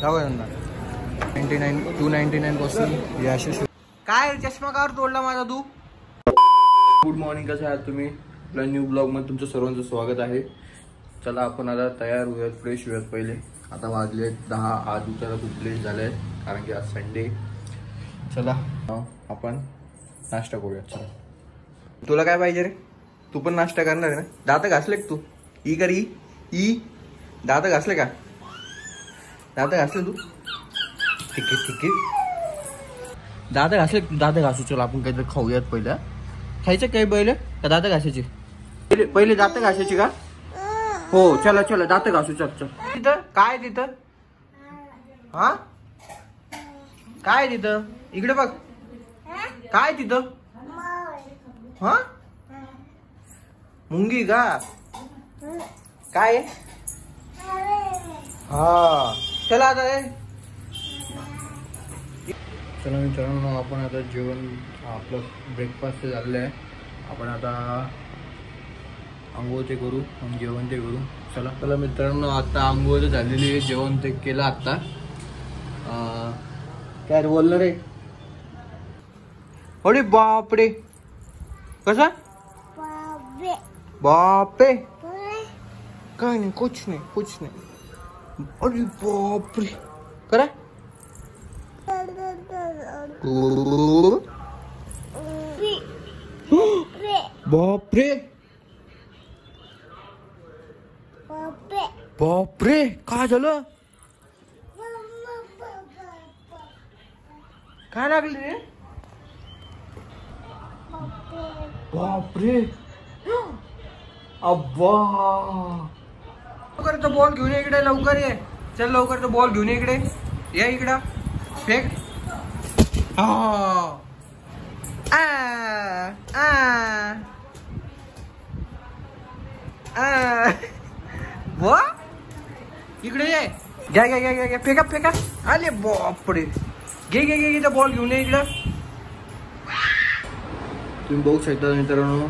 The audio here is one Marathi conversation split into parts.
जाऊया 299 पासून याशी काय चष्मा कार तोडला माझा तू. गुड मॉर्निंग, कसं आहात तुम्ही. आपल्या न्यू ब्लॉग मध्ये तुमचं सर्वांचं स्वागत आहे. चला आपण आता तयार होऊयात, फ्रेश होऊयात. पहिले आता वाजले 10. आज उठायला खूप लेट झालंय कारण की आज संडे. चला आपण नाश्ता करूयात. चला तुला काय पाहिजे रे. तू पण नाश्ता करणार आहे ना. दात घासले का तू. ई कर ई दात घासले का. दात घासले तू. ठीक आहे दात घासले. दात घासू. चला आपण काहीतरी खाऊयात. पहिलं खायचं काही पहिले का दात घासायची. पहिले दात घासायची का. हो चला चला दात घासू. चल चल. तिथं काय तिथं. हा काय तिथं. इकडे बघ काय तिथं. हा मुंगी का काय. हा चला आता. चला मित्रांनो, आपण आता जेवण आपलं ब्रेकफास्ट झालेलं आहे. आपण आता आंघोळ ते करू आणि जेवण ते करू. चला चला मित्रांनो, आता आंघोळ झालेली आहे, जेवण ते केलं आता. काय बोलणार रे. अरे बापरे. कसा बापरे. काय नाही कुछ नाही. अरे बापरे. करा बापरे बापरे. काय झालं. काय लागले रे. बापरे. अब्बा लवकर तो बॉल घेऊन ये इकडे. लवकर ये. चल लवकर तो बॉल घेऊन ये इकडे. या इकडं फेक. इकडे ये. घ्या फेका. आले बापरे. घे तो बॉल घेऊन ये इकडं. तुम्ही बघू शकता मित्रांनो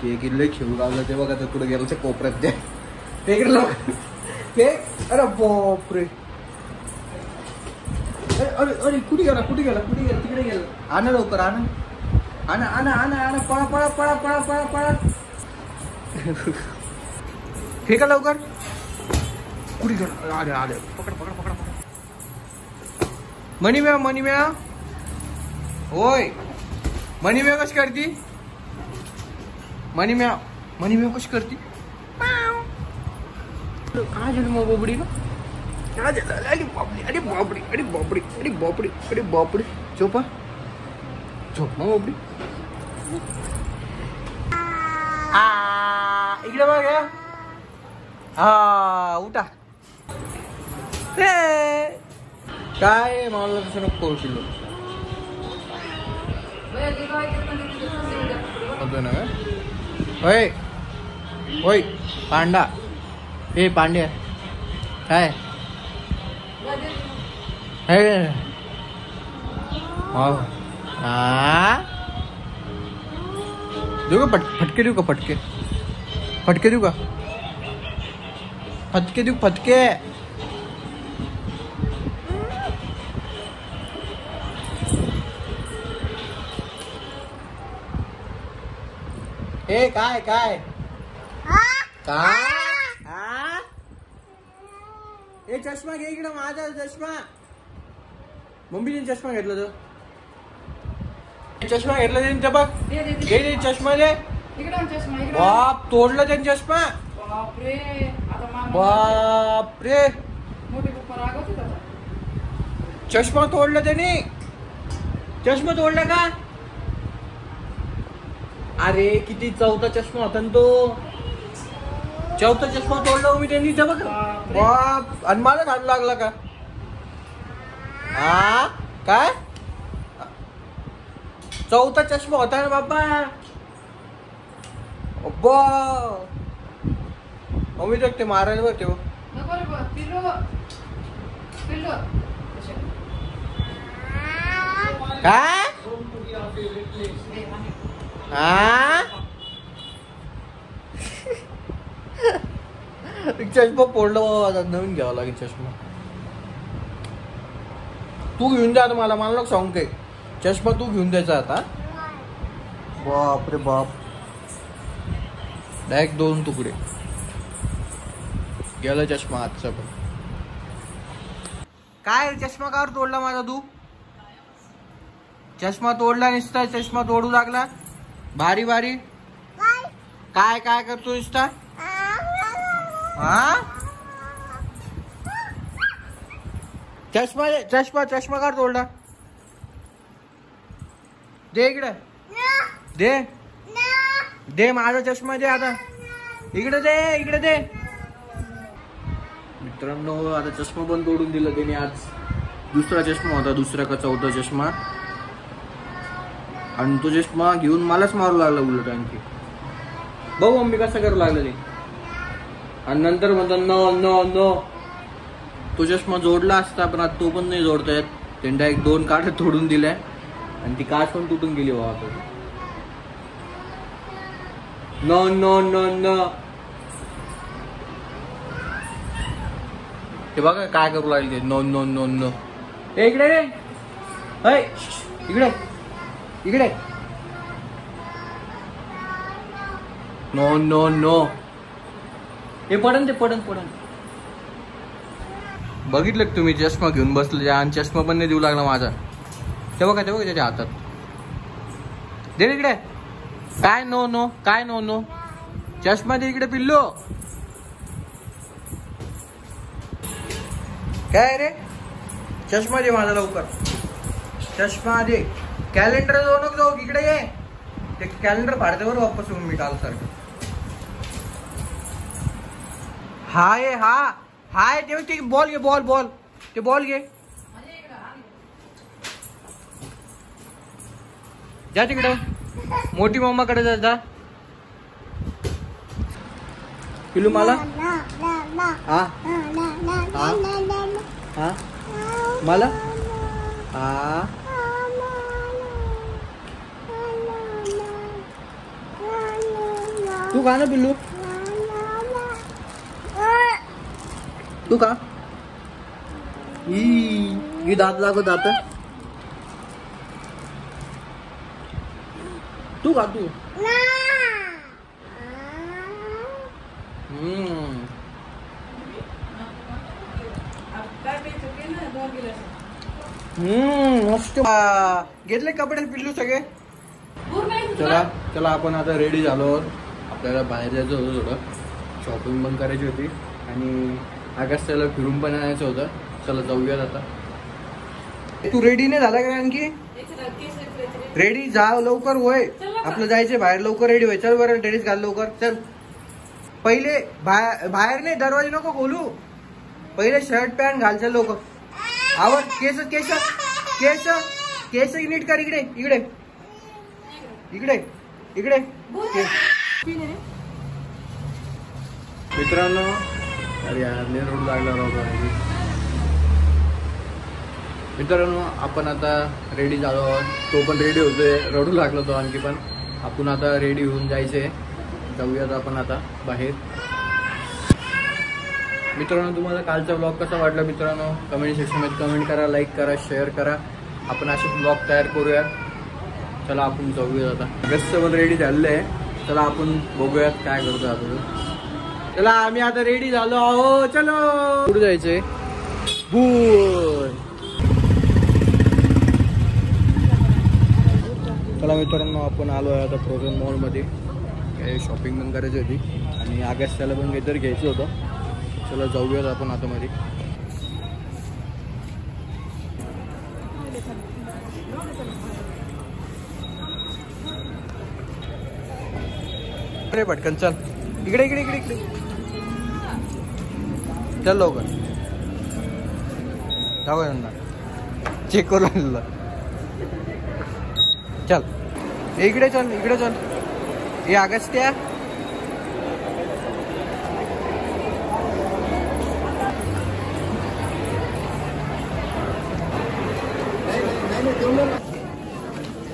की किल्ले खेळू लागलं ते बघा. कुठे गेलं कोपऱ्यात द्या. ते इकडे फेक. अरे बापरे. अरे कुठे गेला तिकडे गेला. आणा लवकर आणा पळा. फेका लवकर. कुठे गेला. अरे पकड. मनी म्या होय. मनी म्या कशी करती. मनी म्या कशी करती. काय झालं मग बोबडी का. अरे बापरे. झोप मग बोबडी. इकडे बघ. उठा. काय मला तसं नको करू शिल्लो. होय पांडा. हे पांड्या काय देऊ का फटके देऊ का. फटके देऊ का. फटके. ए काय ए चष्मा घे इकडं. माझा चष्मा. मम्मीने चष्मा घेतला तो. चष्मा घेतला त्यांनी बघ. घे चष्मा दे. बाप तोडला त्यांनी चष्मा. बापरे. चष्मा तोडला त्यांनी. चष्मा तोडला का. अरे किती चौथा चष्मा होता तो. चौथा चष्मा तोडला मी त्यांनी. बघ बाप. आणि मला घालू लागला का. काय चौथा चष्मा होता ना बाबा. अब्बा मम्मी जगते मारायला बघ ते. काय चष्मा फोडला बाबा. नवीन घ्यावा लागेल चष्मा. तू घेऊन द्या आता मला नको सांगू काही. चष्मा तू घेऊन द्यायचा आता. बाप रे बाप, डायरेक्ट 2 तुकडे गेला चष्मा आजचा पण. काय चष्मा कावर तोडला माझा तू? चष्मा तोडला निसता, चष्मा तोडू लागला. भारी भारी काय काय करतो निसता? हा चष्मा चष्मा चष्मा कावर तोडला? दे इकडे, दे दे माझा चष्मा दे आता. इकडे दे, इकडे दे. मित्रांनो आता चष्मा पण तोडून दिला त्याने आज. दुसरा चष्मा होता, दुसरा का चौथा चष्मा. आणि तो चष्मा घेऊन मलाच मारू लागला उलट आणखी. भाऊ मम्मी कसं करू लागलं ते. आणि नंतर म्हणतात नो नो नो. तो चष्मा जोडला असता पण आता तो पण नाही जोडता येत. त्यांनी डायरेक्ट 2 काठ तोडून दिल्या आणि ती काच पण तुटून गेली बाबा. No no no no. ते बघा काय करू लागले. No no no no. इकडे रे, इकडे इकडे. No no no. हे पडन, ते पडन पडन. बघितलं का तुम्ही चष्मा घेऊन बसले आणि चष्मा पण नाही देऊ लागला माझा. ते बघा त्याच्या हातात. दे इकडे. काय नो नो, काय नो नो. चष्मा दे इकडे पिल्लो. काय रे, चष्मा दे माझा लवकर. चष्मा दे. कॅलेंडर जाऊ इकडे ये. ते कॅलेंडर फाडते बरं वापस येऊन मी काल सारखं. हा ये हा हाय ते बॉल घे, बॉल बॉल ते बॉल घे. जा तिकडे मोठी मम्माकडे जा. पिलू मला हा हा मला हा. तू का ना पिल्लू, तू का ही दात लागत आता. तू का तू मस्त घेतले कपडे पिल्लू सगळे. चला चला आपण आता रेडी झालो. आपल्याला बाहेर जायचं होतं, थोडं शॉपिंग पण करायची होती आणि आकाशाला फिरून पण आणायचं होतं. चला जाऊयात आता. तू रेडी नाही झाला का आणखी? रेडी जा लवकर होय, आपलं जायचं बाहेर. लवकर रेडी होय. चल बरं ड्रेस घाल लवकर. चल पहिले बाहेर नाही, दरवाजे नको खोलू. पहिले शर्ट पॅन्ट घाल. चल लवकर आवड. केस केस केस केस नीट कर. इकडे इकडे इकडे इकडे. मित्रांनो अरे यार लय रोड लागला राहतो. मित्रांनो आपण आता रेडी झालो आहोत. तो पण रेडी होतोय, रडू लागलो तो आणखी पण. आपण आता रेडी होऊन जायचंय. जाऊयात आपण आता बाहेर. मित्रांनो तुम्हाला कालचा ब्लॉग कसा वाटला मित्रांनो कमेंट सेक्शनमध्ये कमेंट करा, लाईक करा, शेअर करा. आपण असे ब्लॉग तयार करूयात. चला आपण जाऊयात आता. अगस्त पण रेडी झालेलं आहे. चला आपण बघूयात काय करतो आपण. चला आम्ही आता रेडी झालो आहो. चलो कुठे जायचंय? चला मित्रांनो आपण आलो आहे आता फ्रोझन मॉलमध्ये. काही शॉपिंग पण करायची होती आणि आगस्त्याला पण काहीतरी घ्यायचं होतं. चला जाऊयात आपण आता मध्ये. अरे पटकन चल. इकडे इकडे इकडे इकडे चल लवकर. जाऊ चेक करू लागला. चल इकडे चल, इकडे चल. हे अगस्त्या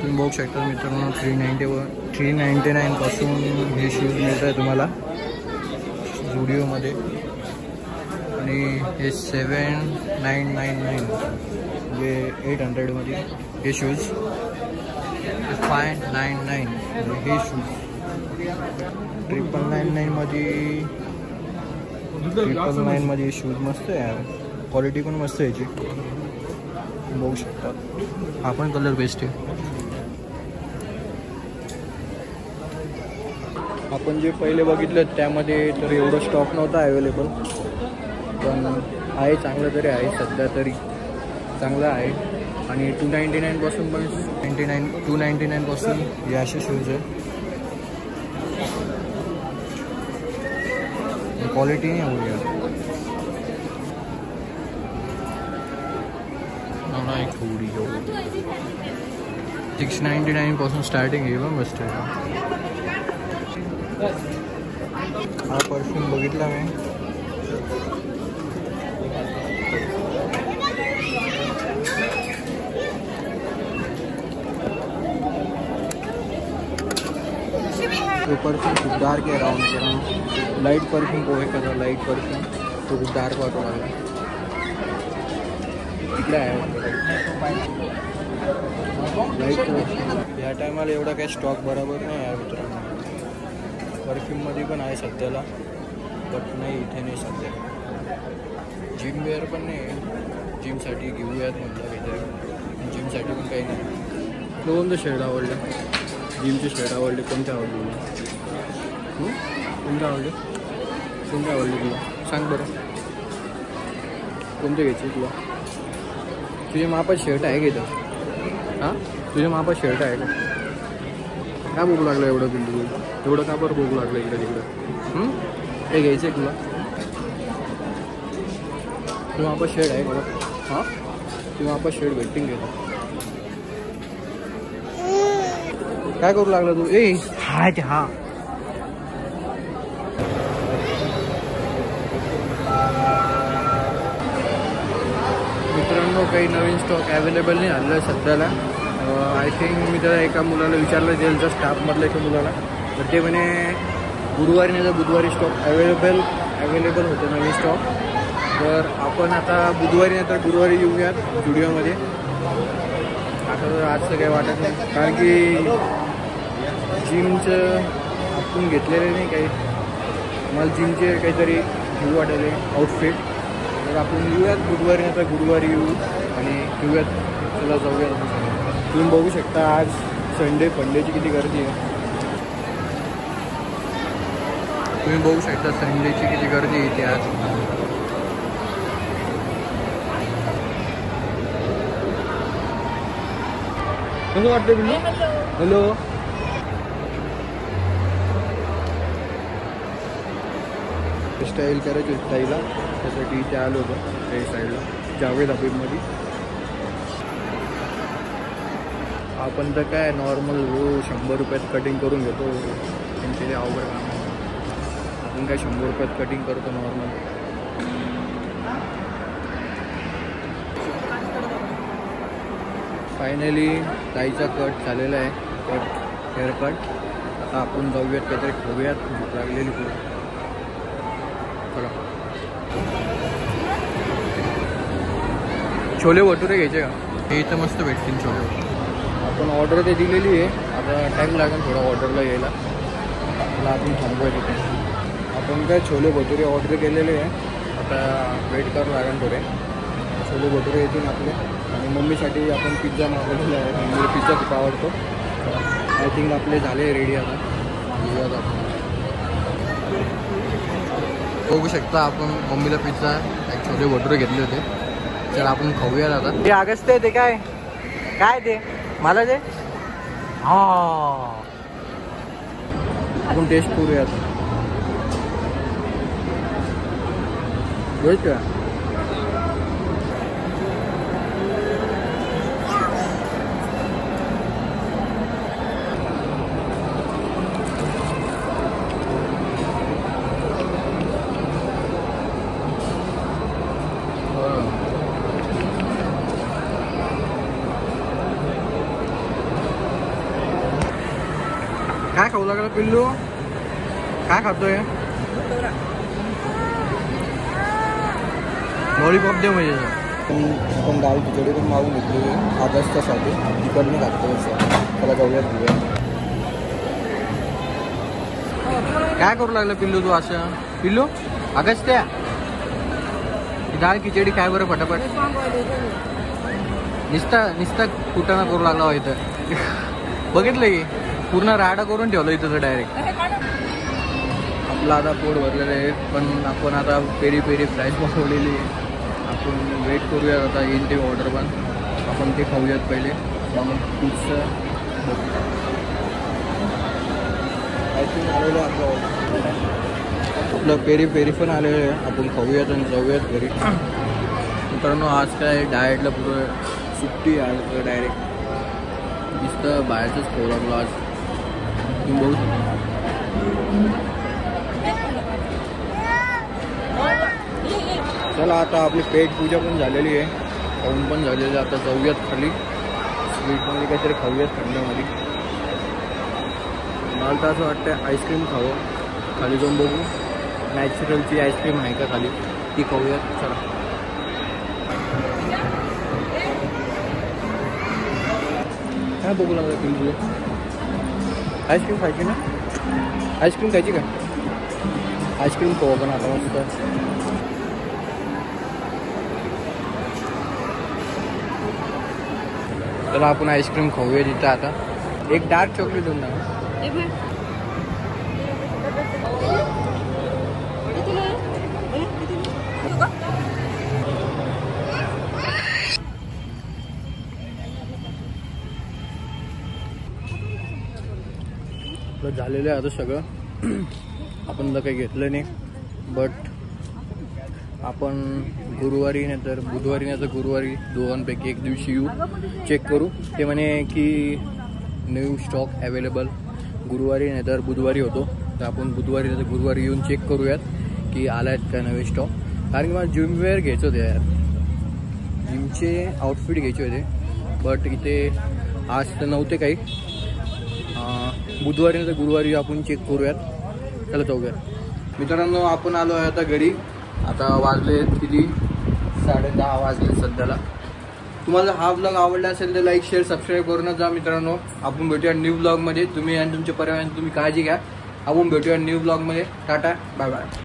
तुम्ही बघू शकता मित्रांनो 399 पासून हे शूज मिळत आहे तुम्हाला झुडिओमध्ये. आणि हे 7999 म्हणजे 800मध्ये हे शूज. 599 म्हणजे हे शूज. 999मध्ये 999मध्ये शूज मस्त आहे यार. क्वालिटी पण मस्त आहे याची, बघू शकता. हा पण कलर बेस्ट आहे. आपण जे पहिले बघितलं त्यामध्ये तर एवढं स्टॉक नव्हता अवेलेबल, पण आहे चांगलं तरी आहे सध्या तरी चांगलं आहे. आणि 299 पासून पण 299 पासून हे असे शूज आहे. क्वालिटी नाही एवढी आहे. नाही थोडी 699 पासून स्टार्टिंग आहे. पण मस्त आहे. हा परफ्यूम बघितला मी. तो परफ्यूम खूप डार्क आहे. राऊंड लाईट परफ्यूम पोहे कसा लाईट परफ्यूम तो खूप डार्क वाटू लागला. इकडे आहे लाईट. या टायमाला एवढा काही स्टॉक बरोबर नाही आहे मित्रांनो. परफ्यूममध्ये पण आहे सध्याला, बट नाही इथे नाही सध्या. जिमवेअर पण नाही आहे. जिमसाठी घेऊयात म्हटलं काहीतरी. जिमसाठी पण काही नाही. कोणतं शेड आवडलं? जिमचे शेड आवडले. कोणते आवडले? कोणते आवडले? कोणते आवडले तुला सांग बरं. कोणते घ्यायचे तुला? तुझ्या मापात शर्ट आहे का इथं? हां तुझ्या मापात शर्ट आहे का? काय भूक लागलं एवढं बिंदू? एवढं का बरं भूक लागलं इकडं तिकडं? हे घ्यायचं आहे तुला? तुझ्या मापात शर्ट आहे का? हां तुझ्या मापात शर्ट भेटतील घेतो. काय करू लागला तू? हाय ते हा मित्रांनो काही नवीन स्टॉक अवेलेबल नाही आलेलं सध्याला. आय थिंक मी त्याला एका मुलाला विचारलं जेलच्या स्टाफमधल्या एका मुलाला, तर ते म्हणे गुरुवारी नाही तर बुधवारी स्टॉक अवेलेबल होतं नवीन स्टॉक. तर आपण आता बुधवारी नाही तर गुरुवारी येऊयात स्टुडिओमध्ये. आता तर आजचं काही वाटत नाही, कारण की जिमचं आपण घेतलेलं नाही काही. मला जिमचे काहीतरी घेऊ वाटले आउटफिट. तर आपण येऊयात बुधवारी नाही तर गुरुवारी येऊ आणि घेऊयात. चला जाऊयात. तुम्ही बघू शकता आज संडेची किती गर्दी आहे. तुम्ही बघू शकता संडेची किती गर्दी येते आज. कसं वाटतं बिल्लू? हॅलो स्टाईल करायची होती ताईला, त्यासाठी इथे आलो होतो काही साईडला जावेद हबीबमध्ये. आपण तर काय नॉर्मल 100 रुपयात कटिंग करून घेतो. त्यांचे ते अवघड काम आहे. आपण काय 100 रुपयात कटिंग करतो नॉर्मल. फायनली ताईचा कट झालेला आहे. हेअरकट. आता आपण जाऊयात काहीतरी खाऊयात. भूक लागलेली खूप. चला. छोले भटुरे घ्यायचे का? हे इथं मस्त भेटतील छोले भटुरे. आपण ऑर्डर ते दिलेली आहे. आता टाईम लागेल थोडा ऑर्डरला यायला. मला आपण थांबूया तिथे. आपण काय छोले भटुरे ऑर्डर केलेले आहे. आता वेट करावं लागेल थोडे. छोले भटुरे येतील आपले. आणि मम्मीसाठी आपण पिझ्झा मागवलेला आहे. मम्मीला पिझ्झा खूप आवडतो. आय थिंक आपले झाले रेडी. आता घेऊयात आपण. बघू शकता आपण मम्मीला पिझ्झा छोले भटुरे घेतले होते. तर आपण खाऊयात आता. ते अगस्त आहे ते काय ते मला ते आपण टेस्ट करूयात. होय का? काय खाऊ लागला पिल्लू? काय खातोय? लॉलीपॉप दे म्हणजे आपण डाळ खिचडी पण मागून घेतली ऑगस्टसाठी तिकडनं घातलं त्याला जाऊयात घेऊया. काय करू लागलं पिल्लू तू असं? पिल्लू अगस्त्या डाळ खिचडी काय बरं फटाफट. निस्ता कुटाणा करू लागला इथं. बघितलं की पूर्ण राडा करून ठेवलं इथं डायरेक्ट. आपलं आता पोट भरलेलं आहे पण आपण आता पेरी पेरी फ्राईज मागवलेली आहे. आपण वेट करूयात आता येईल ते ऑर्डर पण आपण ते खाऊयात पहिले. मग पिझ्झा आयस्क्रीम आलेलं आपलं पेरी पेरी पण आलेलं आहे. आपण खाऊयात आणि जाऊयात घरी. मित्रांनो आज काय डाएटला पुरं सुट्टी आहे डायरेक्ट. नुसतं बाहेरचंच खाऊ लागलो आज. तुम्ही बघू शकता. चला आता आपली पेट पूजा पण झालेली आहे, खाऊन पण झालेली आहे. आता जाऊयात खाली स्वीटमध्ये काहीतरी खाऊयात थंडमध्ये. मला तर असं वाटतं आईस्क्रीम खावं. खाली जाऊन बघू नॅचरलची आईस्क्रीम आहे का खाली, ती खाऊयात. चला काय बघू लागलं पिल्लू? आईस्क्रीम खायची ना? आईस्क्रीम खायची का? आईस्क्रीम खाऊ आपण आता मस्त. चला आपण आईस्क्रीम खाऊया तिथं. आता एक डार्क चॉकलेट देऊन टाका. झालेलं आहे आता सगळं. आपण तर काही घेतलं नाही बट आपण गुरुवारी नाही तर बुधवारी नाही तर गुरुवारी दोघांपैकी एक दिवशी येऊ, चेक करू. ते म्हणे की न्यू स्टॉक अवेलेबल गुरुवारी नाही तर बुधवारी होतो. तर आपण बुधवारी नाही तर गुरुवारी येऊन चेक करूयात की आला आहेत का नवे स्टॉक. कारण की मला जिमवेअर घ्यायचं होते यार, जिमचे आउटफिट घ्यायचे होते बट इथे आज तर नव्हते काही. बुधवारी नाही तर गुरुवारी आपण चेक करूयात. चला जाऊयात. मित्रांनो आपण आलो आहे आता घरी. आता वाजले किती 10:30 वाजले सध्याला. तुम्हाला हा ब्लॉग आवडला असेल तर लाईक शेअर सबस्क्राईब करूनच जा मित्रांनो. आपण भेटूया न्यू ब्लॉगमध्ये. तुम्ही आणि तुमच्या परिवाराची तुम्ही काळजी घ्या. आपण भेटूया न्यू ब्लॉगमध्ये. Tata bye bye.